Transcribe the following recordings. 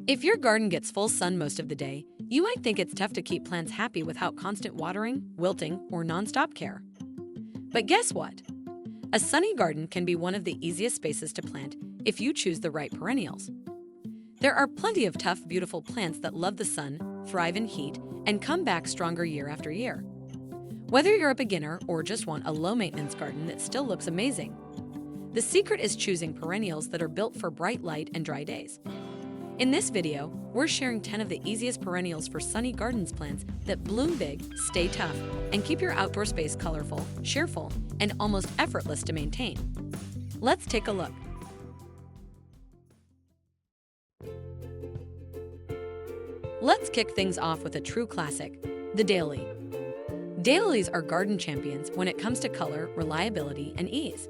If your garden gets full sun most of the day, you might think it's tough to keep plants happy without constant watering, wilting, or nonstop care. But guess what? A sunny garden can be one of the easiest spaces to plant if you choose the right perennials. There are plenty of tough, beautiful plants that love the sun, thrive in heat, and come back stronger year after year. Whether you're a beginner or just want a low-maintenance garden that still looks amazing, the secret is choosing perennials that are built for bright light and dry days. In this video, we're sharing 10 of the easiest perennials for sunny gardens plants that bloom big, stay tough, and keep your outdoor space colorful, cheerful, and almost effortless to maintain. Let's take a look. Let's kick things off with a true classic, the daily. Daylilies are garden champions when it comes to color, reliability, and ease.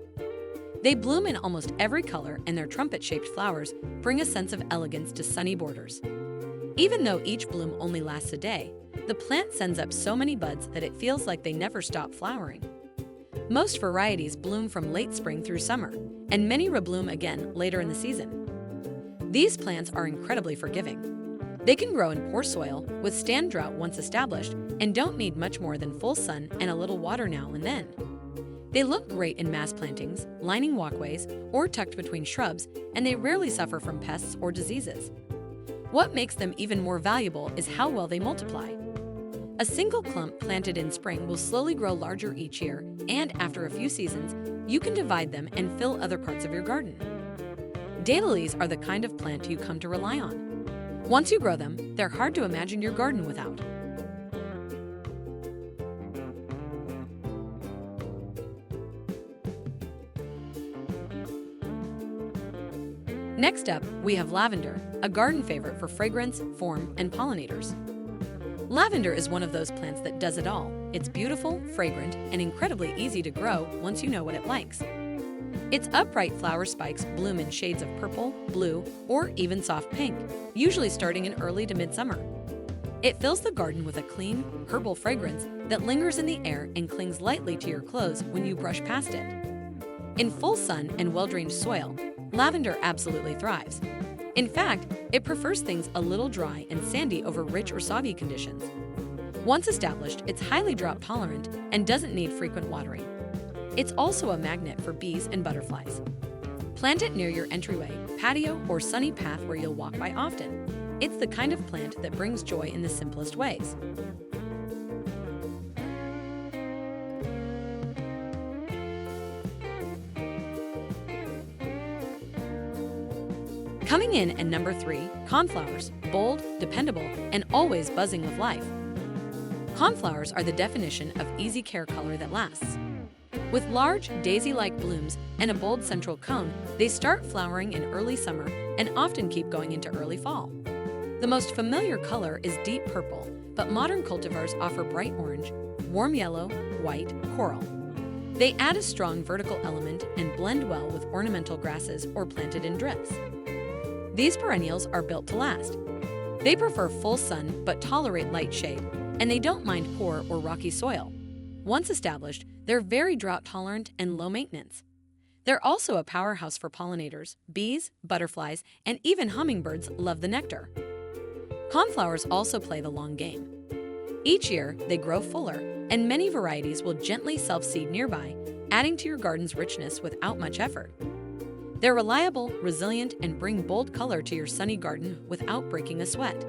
They bloom in almost every color, and their trumpet-shaped flowers bring a sense of elegance to sunny borders. Even though each bloom only lasts a day, the plant sends up so many buds that it feels like they never stop flowering. Most varieties bloom from late spring through summer, and many rebloom again later in the season. These plants are incredibly forgiving. They can grow in poor soil, withstand drought once established, and don't need much more than full sun and a little water now and then. They look great in mass plantings, lining walkways, or tucked between shrubs, and they rarely suffer from pests or diseases. What makes them even more valuable is how well they multiply. A single clump planted in spring will slowly grow larger each year, and after a few seasons, you can divide them and fill other parts of your garden. Daylilies are the kind of plant you come to rely on. Once you grow them, they're hard to imagine your garden without. Next up, we have lavender, a garden favorite for fragrance, form, and pollinators. Lavender is one of those plants that does it all. It's beautiful, fragrant, and incredibly easy to grow once you know what it likes. Its upright flower spikes bloom in shades of purple, blue, or even soft pink, usually starting in early to midsummer. It fills the garden with a clean, herbal fragrance that lingers in the air and clings lightly to your clothes when you brush past it. In full sun and well-drained soil, lavender absolutely thrives. In fact, it prefers things a little dry and sandy over rich or soggy conditions. Once established, it's highly drought-tolerant and doesn't need frequent watering. It's also a magnet for bees and butterflies. Plant it near your entryway, patio, or sunny path where you'll walk by often. It's the kind of plant that brings joy in the simplest ways. Coming in at number 3, coneflowers, bold, dependable, and always buzzing with life. Coneflowers are the definition of easy care color that lasts. With large, daisy-like blooms and a bold central cone, they start flowering in early summer and often keep going into early fall. The most familiar color is deep purple, but modern cultivars offer bright orange, warm yellow, white, coral. They add a strong vertical element and blend well with ornamental grasses or planted in drifts. These perennials are built to last. They prefer full sun but tolerate light shade, and they don't mind poor or rocky soil. Once established, they're very drought-tolerant and low maintenance. They're also a powerhouse for pollinators. Bees, butterflies, and even hummingbirds love the nectar. Coneflowers also play the long game. Each year, they grow fuller, and many varieties will gently self-seed nearby, adding to your garden's richness without much effort. They're reliable, resilient, and bring bold color to your sunny garden without breaking a sweat.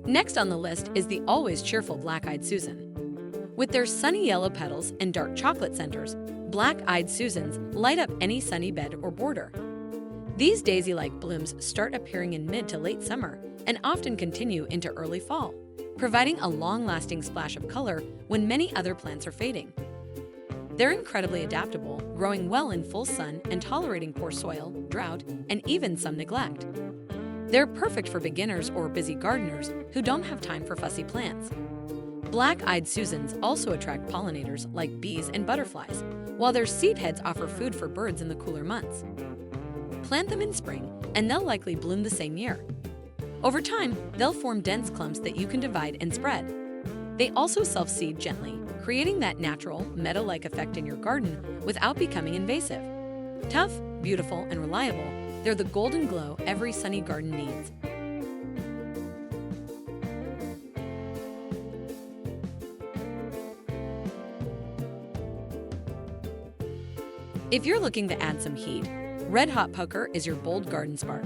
Next on the list is the always cheerful black-eyed Susan. With their sunny yellow petals and dark chocolate centers, black-eyed Susans light up any sunny bed or border. These daisy-like blooms start appearing in mid to late summer and often continue into early fall, providing a long-lasting splash of color when many other plants are fading. They're incredibly adaptable, growing well in full sun and tolerating poor soil, drought, and even some neglect. They're perfect for beginners or busy gardeners who don't have time for fussy plants. Black-eyed Susans also attract pollinators like bees and butterflies, while their seed heads offer food for birds in the cooler months. Plant them in spring, and they'll likely bloom the same year. Over time, they'll form dense clumps that you can divide and spread. They also self-seed gently, creating that natural, meadow-like effect in your garden without becoming invasive. Tough, beautiful, and reliable, they're the golden glow every sunny garden needs. If you're looking to add some heat, Red Hot Poker is your bold garden spark.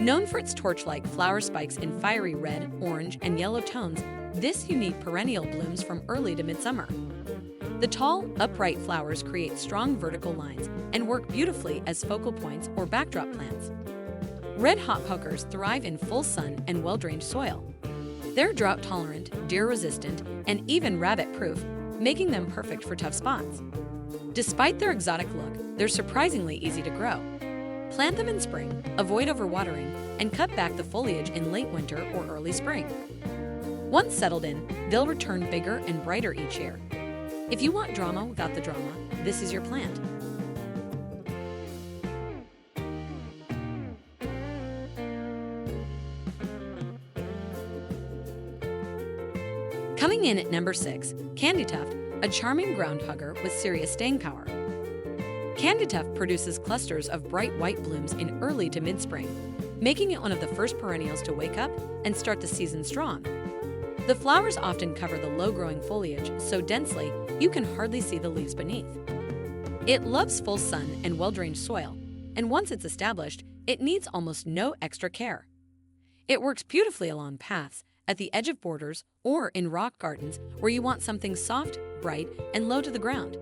Known for its torch-like flower spikes in fiery red, orange, and yellow tones, this unique perennial blooms from early to midsummer. The tall, upright flowers create strong vertical lines and work beautifully as focal points or backdrop plants. Red Hot Pokers thrive in full sun and well-drained soil. They're drought-tolerant, deer-resistant, and even rabbit-proof, making them perfect for tough spots. Despite their exotic look, they're surprisingly easy to grow. Plant them in spring, avoid overwatering, and cut back the foliage in late winter or early spring. Once settled in, they'll return bigger and brighter each year. If you want drama without the drama, this is your plant. Coming in at number 6, Candy Tuft, a charming ground hugger with serious staying power. Candy Tuft produces clusters of bright white blooms in early to mid-spring, making it one of the first perennials to wake up and start the season strong. The flowers often cover the low-growing foliage so densely you can hardly see the leaves beneath. It loves full sun and well-drained soil, and once it's established, it needs almost no extra care. It works beautifully along paths, at the edge of borders, or in rock gardens where you want something soft, bright, and low to the ground.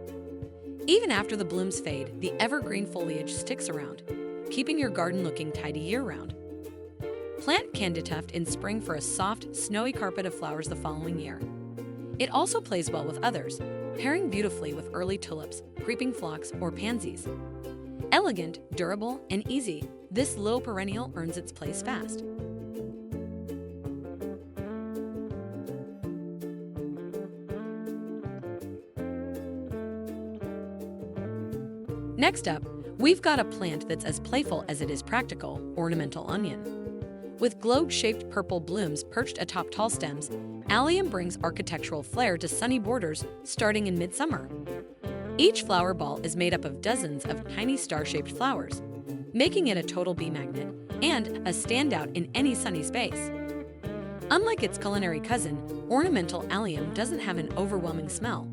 Even after the blooms fade, the evergreen foliage sticks around, keeping your garden looking tidy year-round. Plant Candy Tuft in spring for a soft, snowy carpet of flowers the following year. It also plays well with others, pairing beautifully with early tulips, creeping phlox, or pansies. Elegant, durable, and easy, this little perennial earns its place fast. Next up, we've got a plant that's as playful as it is practical, ornamental onion. With globe-shaped purple blooms perched atop tall stems, allium brings architectural flair to sunny borders starting in midsummer. Each flower ball is made up of dozens of tiny star-shaped flowers, making it a total bee magnet and a standout in any sunny space. Unlike its culinary cousin, ornamental allium doesn't have an overwhelming smell,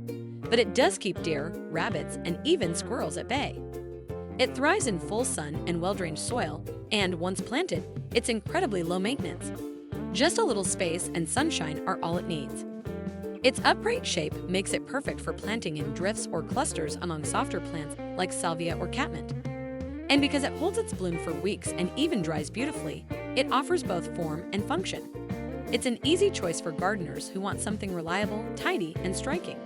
but it does keep deer, rabbits, and even squirrels at bay. It thrives in full sun and well-drained soil, and once planted, it's incredibly low maintenance. Just a little space and sunshine are all it needs. Its upright shape makes it perfect for planting in drifts or clusters among softer plants like salvia or catmint. And because it holds its bloom for weeks and even dries beautifully, it offers both form and function. It's an easy choice for gardeners who want something reliable, tidy, and striking.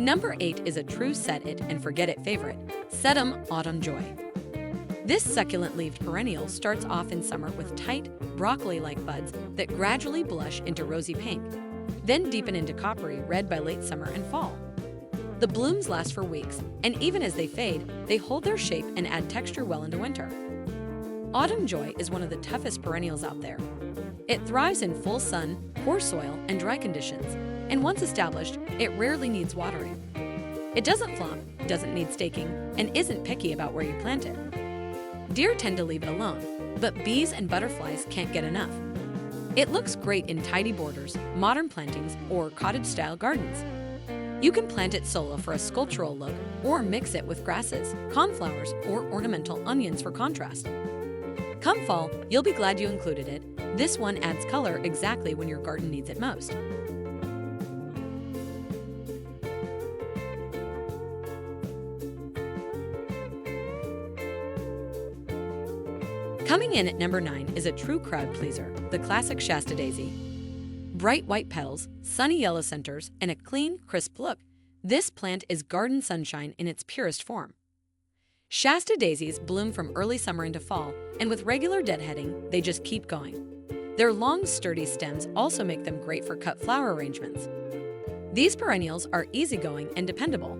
Number 8 is a true set-it-and-forget-it favorite, Sedum Autumn Joy. This succulent-leaved perennial starts off in summer with tight, broccoli-like buds that gradually blush into rosy pink, then deepen into coppery red by late summer and fall. The blooms last for weeks, and even as they fade, they hold their shape and add texture well into winter. Autumn Joy is one of the toughest perennials out there. It thrives in full sun, poor soil, and dry conditions, and once established, it rarely needs watering. It doesn't flop, doesn't need staking, and isn't picky about where you plant it. Deer tend to leave it alone, but bees and butterflies can't get enough. It looks great in tidy borders, modern plantings, or cottage-style gardens. You can plant it solo for a sculptural look, or mix it with grasses, coneflowers, or ornamental onions for contrast. Come fall, you'll be glad you included it. This one adds color exactly when your garden needs it most. Coming in at number 9 is a true crowd pleaser, the classic Shasta Daisy. Bright white petals, sunny yellow centers, and a clean, crisp look, this plant is garden sunshine in its purest form. Shasta Daisies bloom from early summer into fall, and with regular deadheading, they just keep going. Their long, sturdy stems also make them great for cut flower arrangements. These perennials are easygoing and dependable.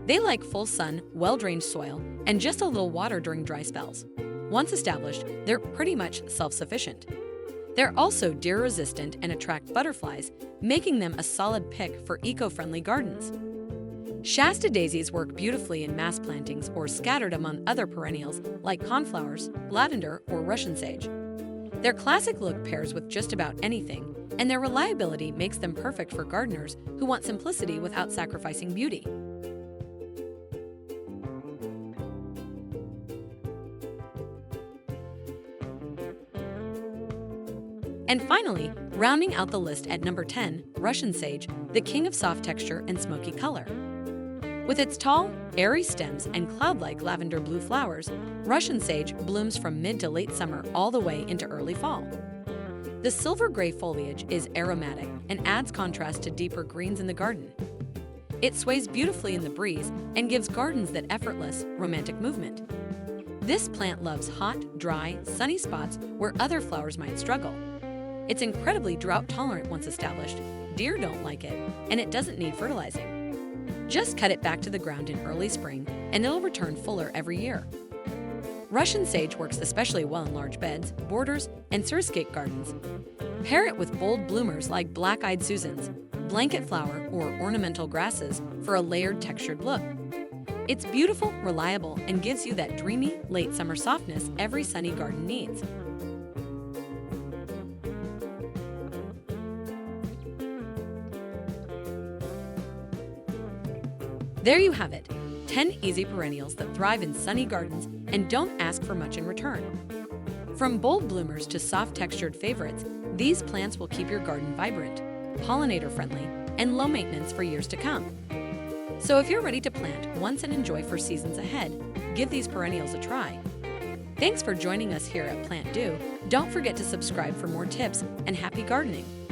They like full sun, well-drained soil, and just a little water during dry spells. Once established, they're pretty much self-sufficient. They're also deer-resistant and attract butterflies, making them a solid pick for eco-friendly gardens. Shasta daisies work beautifully in mass plantings or scattered among other perennials like coneflowers, lavender, or Russian sage. Their classic look pairs with just about anything, and their reliability makes them perfect for gardeners who want simplicity without sacrificing beauty. And finally, rounding out the list at number 10, Russian sage, the king of soft texture and smoky color. With its tall, airy stems and cloud-like lavender blue flowers, Russian sage blooms from mid to late summer all the way into early fall. The silver-gray foliage is aromatic and adds contrast to deeper greens in the garden. It sways beautifully in the breeze and gives gardens that effortless, romantic movement. This plant loves hot, dry, sunny spots where other flowers might struggle. It's incredibly drought-tolerant once established, deer don't like it, and it doesn't need fertilizing. Just cut it back to the ground in early spring, and it'll return fuller every year. Russian sage works especially well in large beds, borders, and surdscape gardens. Pair it with bold bloomers like black-eyed Susans, blanket flower, or ornamental grasses for a layered, textured look. It's beautiful, reliable, and gives you that dreamy, late summer softness every sunny garden needs. There you have it, 10 easy perennials that thrive in sunny gardens and don't ask for much in return. From bold bloomers to soft-textured favorites, these plants will keep your garden vibrant, pollinator-friendly, and low maintenance for years to come. So if you're ready to plant once and enjoy for seasons ahead, give these perennials a try. Thanks for joining us here at PlantDo. Don't forget to subscribe for more tips and happy gardening.